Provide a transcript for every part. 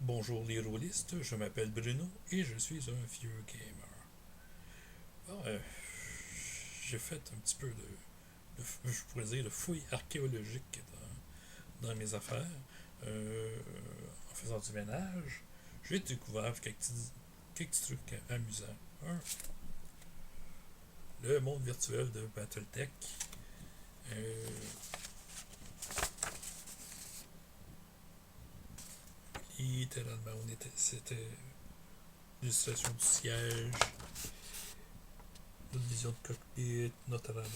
Bonjour les rôlistes, je m'appelle Bruno et je suis un vieux gamer. Bon, j'ai fait un petit peu je pourrais dire, de fouille archéologique dans mes affaires. Euh, En faisant du ménage, j'ai découvert quelques petits trucs amusants. Un, le monde virtuel de Battletech. Euh, Littéralement, c'était l'illustration du siège, notre vision de cockpit, notre radar,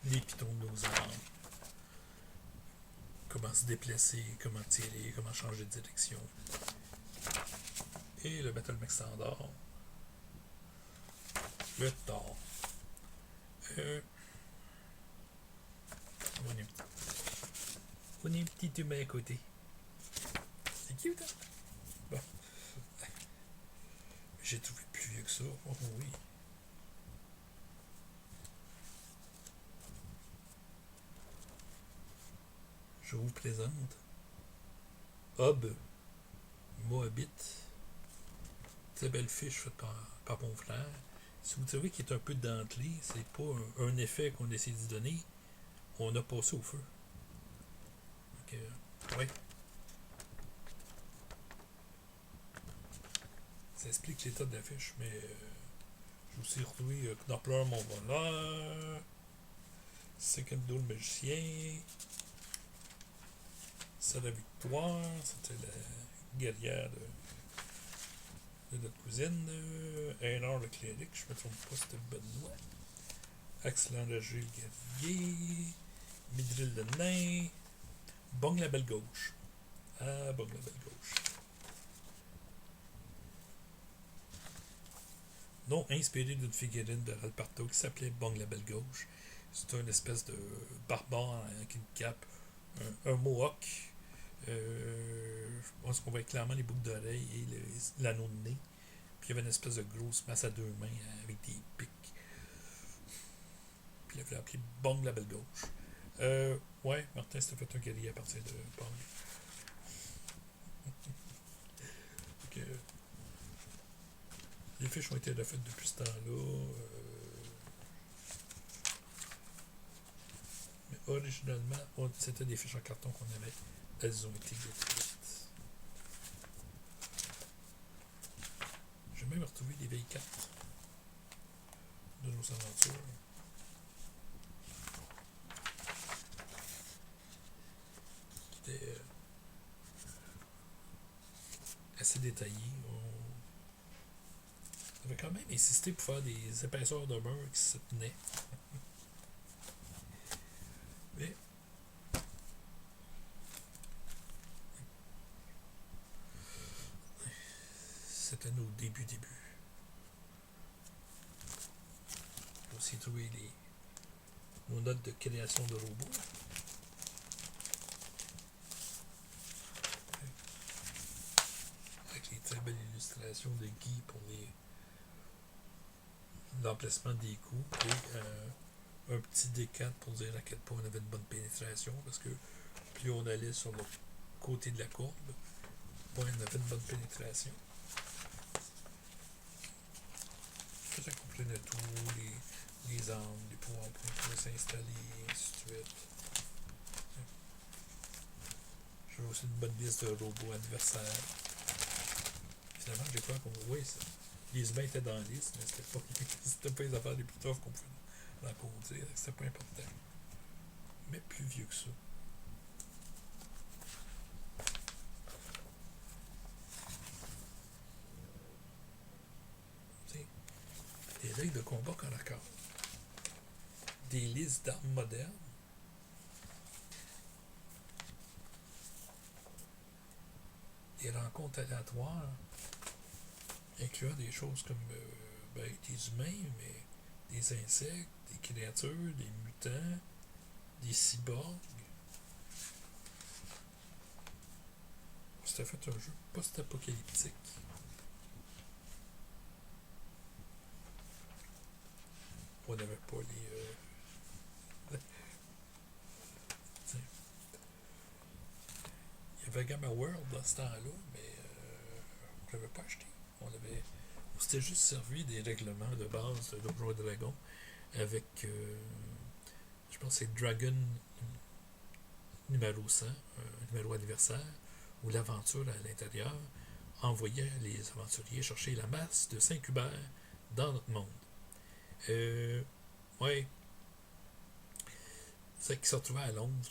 les pitons de nos armes, comment se déplacer, comment tirer, comment changer de direction. Et le Battle Mech Standard, le Thor. On, est, on est un petit humain à côté. C'est cute, hein? Bon, j'ai trouvé plus vieux que ça. Oh oui. Je vous présente Hob Moabit. Très belle fiche faite par mon frère. Si vous trouvez qu'il est un peu dentelé, c'est pas un effet qu'on essaie d'y donner. On a passé au feu. Donc, ouais, ça explique l'état de la fiche, mais j'ai aussi retrouvé Knoppler, mon voleur, Second le magicien, c'est la victoire, c'était la guerrière de notre cousine, Aénor le cléric, je me trompe pas, c'était Benoît, Axel enragé le guerrier, Midril le nain, Bong la belle gauche. Ah, Bong la belle gauche. Nom inspiré d'une figurine de Ralparto qui s'appelait Bong la belle gauche. C'est une espèce de barbare avec une cape, un mohawk. Je pense qu'on voit clairement les boucles d'oreilles et l'anneau de nez. Puis il y avait une espèce de grosse masse à deux mains avec des pics. Puis il avait appelé Bong la belle gauche. Ouais, Martin s'était fait un guerrier à partir de Bong. Donc, les fiches ont été refaites depuis ce temps-là. Mais originalement, c'était des fiches en carton qu'on avait. Elles ont été détruites. J'ai même retrouvé des vieilles cartes de nos aventures. Qui étaient assez détaillées. On avait quand même insisté pour faire des épaisseurs de beurre qui se tenaient. Mais c'était nos débuts. J'ai aussi trouvé nos notes de création de robots. Avec les très belles illustrations de Guy pour l'emplacement des coups. Et un petit D4 pour dire à quel point on avait une bonne pénétration. Parce que plus on allait sur le côté de la courbe, moins on avait une bonne pénétration. Ça comprenait tout, les armes, les pouvoirs qu'on pouvait s'installer, et ainsi de suite. J'avais aussi une bonne liste de robots adversaires. Finalement, j'ai cru qu'on oui, les humains étaient dans la liste, mais c'était pas les affaires les plus tough qu'on pouvait rencontrer. C'était pas important. Mais plus vieux que ça. T'sais, des règles de combat corps à corps. Des listes d'armes modernes. Des rencontres aléatoires, incluant des choses comme des humains, mais des insectes, des créatures, des mutants, des cyborgs. C'était fait un jeu post-apocalyptique. On n'avait pas les. avait Gamma World dans ce temps-là, mais on ne l'avait pas acheté. On s'était juste servi des règlements de base de Donjons et Dragons avec, je pense que c'est Dragon numéro 100, numéro anniversaire, où l'aventure à l'intérieur envoyait les aventuriers chercher la masse de Saint-Hubert dans notre monde. Ouais, c'est qu'ils se retrouvaient à Londres.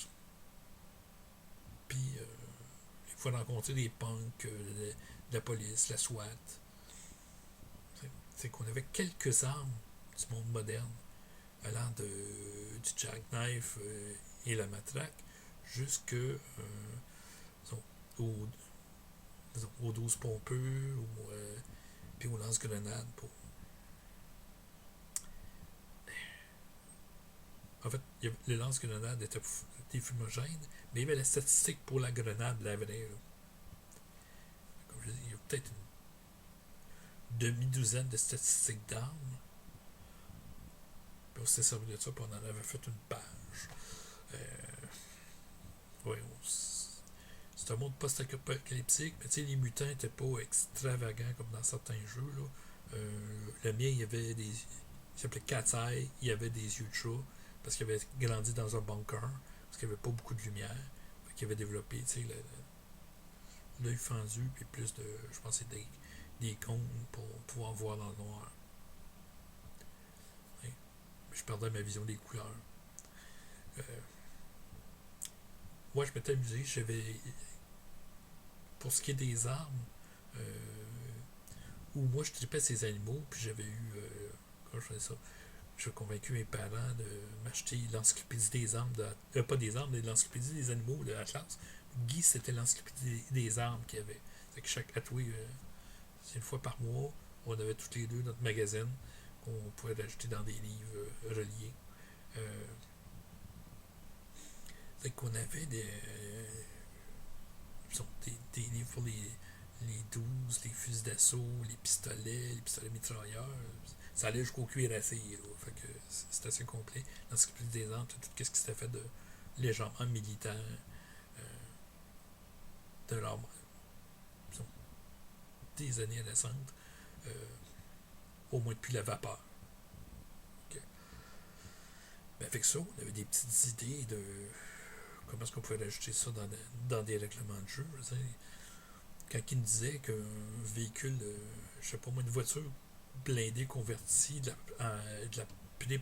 Puis, il faut rencontrer des punks, la police, la SWAT. C'est qu'on avait quelques armes du monde moderne, allant du jackknife et la matraque jusque au, aux 12 pompeux ou puis aux lance-grenades. En fait, les lance-grenades étaient des fumogènes, mais il y avait la statistique pour la grenade, la vraie. Comme je dis, il y a peut-être une demi-douzaine de statistiques d'armes. Puis on s'était servi de ça, puis on en avait fait une page. Ouais, c'est un monde post-apocalyptique, mais tu sais, les mutants n'étaient pas extravagants comme dans certains jeux. Là. Le mien, il y avait des. Il s'appelait Cat's Eye, il y avait des yeux de chat, parce qu'il avait grandi dans un bunker, parce qu'il n'y avait pas beaucoup de lumière. Fait qu'il avait développé, tu sais, l'œil fendu, puis plus de. Je pense que c'est des cônes pour pouvoir voir dans le noir. Ouais. Mais je perdais ma vision des couleurs. Moi, je m'étais amusé, j'avais. Pour ce qui est des armes, où moi je tripais ces animaux, puis j'avais eu. Quand je faisais ça, j'ai convaincu mes parents de m'acheter l'encyclopédie des armes, pas des armes, mais l'encyclopédie des animaux de Atlas. Guy, c'était l'encyclopédie des armes qu'il y avait. C'est que chaque atoué, c'est une fois par mois, on avait toutes les deux notre magazine qu'on pouvait rajouter dans des livres reliés. C'est qu'on avait des livres pour les 12, les fusils d'assaut, les pistolets mitrailleurs. Ça allait jusqu'au cuirassé. Fait que c'est assez complet. L'encyclopédie des armes, tout ce qui s'était fait de légèrement militaire, de leur, des années récentes, au moins depuis la vapeur. Okay. Ben avec ça, on avait des petites idées de comment est-ce qu'on pouvait rajouter ça dans des règlements de jeu. Quand il nous disait qu'un véhicule, je sais pas moi, une voiture blindée convertie de la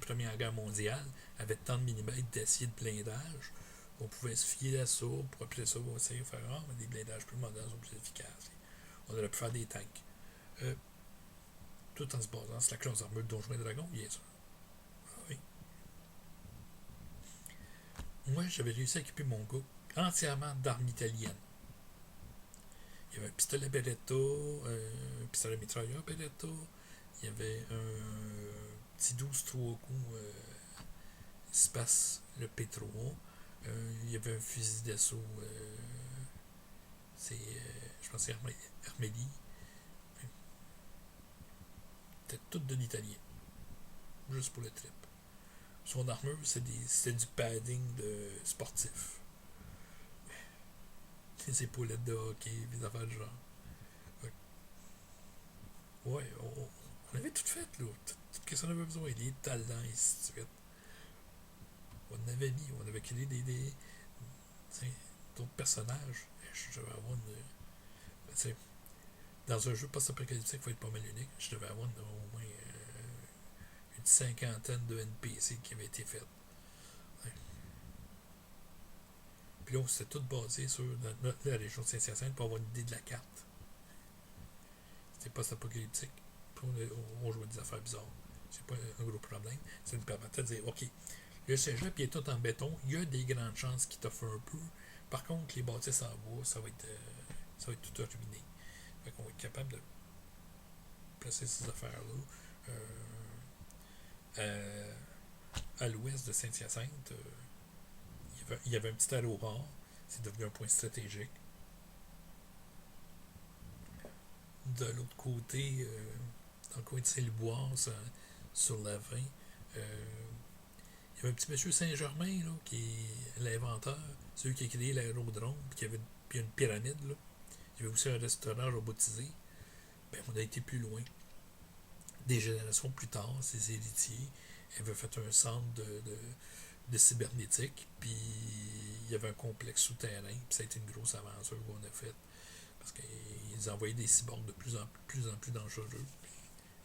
Première Guerre mondiale avait tant de millimètres d'acier de blindage, on pouvait se fier à ça pour appeler ça, on essayer de faire des blindages plus modernes, plus efficaces. On aurait pu faire des tanks. Tout en se basant sur la classe d'armure de Donjons et Dragons, bien sûr. Ah oui. Moi, j'avais réussi à équiper mon gars entièrement d'armes italiennes. Il y avait un pistolet Beretta, un pistolet mitrailleur Beretta, il y avait un petit 12-3 coups Space, le P3, il y avait un fusil d'assaut, je pense que c'est Armeli. C'était tout de l'italien, juste pour le trip. Son armure, c'était du padding de sportif. Des épaulettes de hockey, des affaires de genre. Ouais, on avait tout fait, là. Tout ce qu'on avait besoin, les talents, et ainsi de suite. On avait mis, on avait créé d'autres personnages. Je devais avoir une. Dans un jeu post-apocalyptique, il faut être pas mal unique. Je devais avoir au moins une cinquantaine de NPC qui avaient été faites. Ouais. Puis là, c'était tout basé sur la région de Saint-Hyacinthe pour avoir une idée de la carte. C'était post-apocalyptique. Puis on jouait des affaires bizarres. C'est pas un gros problème. Ça nous permettait de dire, OK, le cégep il est tout en béton, il y a des grandes chances qu'il t'offre un peu. Par contre, les bâtisses en bois, ça va être tout ruiné. Fait qu'on va être capable de placer ces affaires-là. À l'ouest de Saint-Hyacinthe, il y avait un petit aéroport. C'est devenu un point stratégique. De l'autre côté, dans le coin de Saint-Louboise, sur la 20, il y avait un petit monsieur Saint-Germain là, qui est l'inventeur, celui qui a créé l'aérodrome, puis qui avait une puis une pyramide, là. Il y avait aussi un restaurant robotisé. Ben, on a été plus loin. Des générations plus tard, ses héritiers avaient fait un centre de cybernétique, puis il y avait un complexe souterrain, puis ça a été une grosse aventure qu'on a faite. Parce qu'ils envoyaient des cyborgs de plus en plus dangereux, puis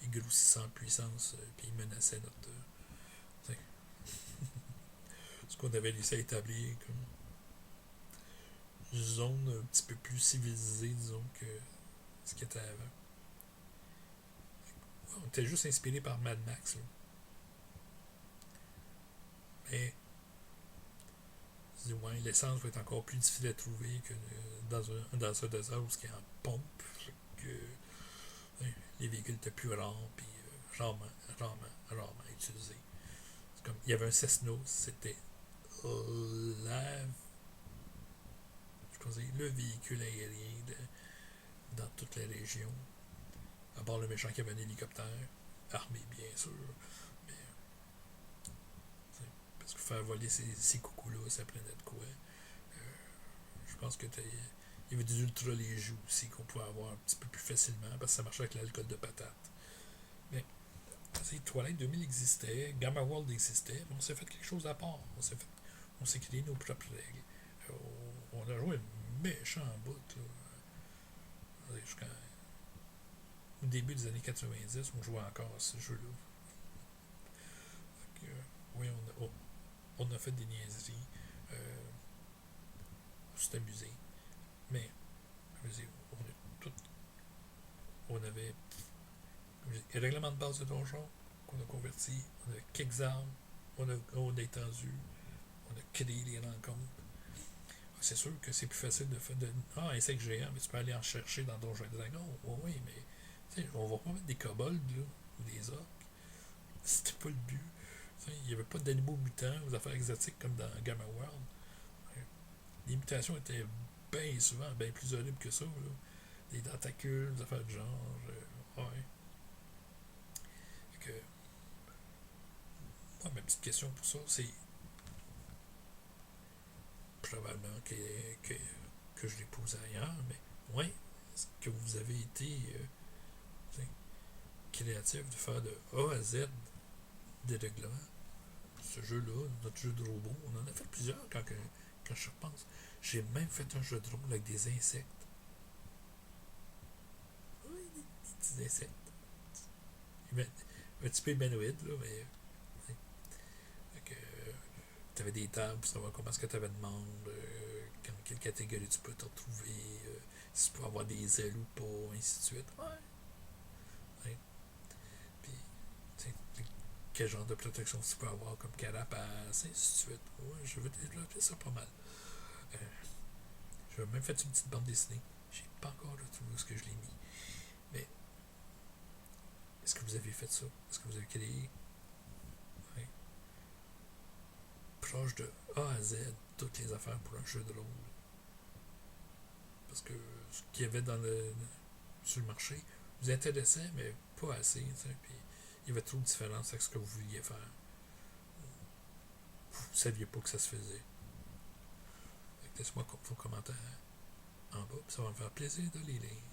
ils grossissaient en puissance, puis ils menaçaient notre. Ce qu'on avait réussi à établir comme une zone un petit peu plus civilisée, disons, que ce qui était avant. Ouais, on était juste inspiré par Mad Max, là. Mais ouais, l'essence va être encore plus difficile à trouver que dans un désert où il y a en pompe, que ouais, les véhicules étaient plus rares, puis rarement utilisés. C'est comme, il y avait un Cessna, c'était la, je pense, le véhicule aérien dans toute la région, à part le méchant qui avait un hélicoptère, armé bien sûr, mais parce que faire voler ces coucous-là, ça prenait de quoi. Je pense que il y avait des ultra légers aussi qu'on pouvait avoir un petit peu plus facilement parce que ça marchait avec l'alcool de patate. Mais Twilight 2000 existait, Gamma World existait, mais on s'est fait quelque chose à part. On s'est créé nos propres règles. On a joué un méchant bout là. Jusqu'au début des années 90, on jouait encore à ce jeu-là. Oui, on a fait des niaiseries. On s'est amusé. Mais, je veux dire, on avait un règlement de base de donjon qu'on a converti, on a quelques armes, on a étendu, on a créé les rencontres. C'est sûr que c'est plus facile de faire un insecte géant, mais tu peux aller en chercher dans Donjons et Dragons. Oui, mais on va pas mettre des kobolds là, ou des orques. C'était pas le but. Il n'y avait pas d'animaux mutants, ou affaires exotiques comme dans Gamma World. Les mutations étaient bien souvent bien plus horribles que ça. Là. Des tentacules, des affaires de genre. Ouais. Fait que, moi, ma petite question pour ça, c'est probablement que je l'ai posé ailleurs, mais ouais, est-ce que vous avez été créatif de faire de A à Z des règlements? Ce jeu-là, notre jeu de robot, on en a fait plusieurs quand je repense. J'ai même fait un jeu de rôle avec des insectes. Oui, des petits insectes. Un petit peu humanoïde, là, mais. Tu avais des tables pour savoir comment est-ce que tu avais de membres, quelle catégorie tu peux te retrouver, si tu peux avoir des ailes ou pas, ainsi de suite. Ouais. Puis, quel genre de protection tu peux avoir comme carapace, ainsi de suite. Ouais, je veux développer ça pas mal. Euh, J'ai même fait une petite bande dessinée. J'ai pas encore retrouvé où ce que je l'ai mis. Mais est-ce que vous avez fait ça? Est-ce que vous avez créé ouais, proche de A à Z toutes les affaires pour un jeu de rôle? Parce que ce qu'il y avait sur le marché vous intéressait, mais pas assez. Puis il y avait trop de différence avec ce que vous vouliez faire. Vous ne saviez pas que ça se faisait. Laissez-moi vos commentaires en bas, ça va me faire plaisir de les lire.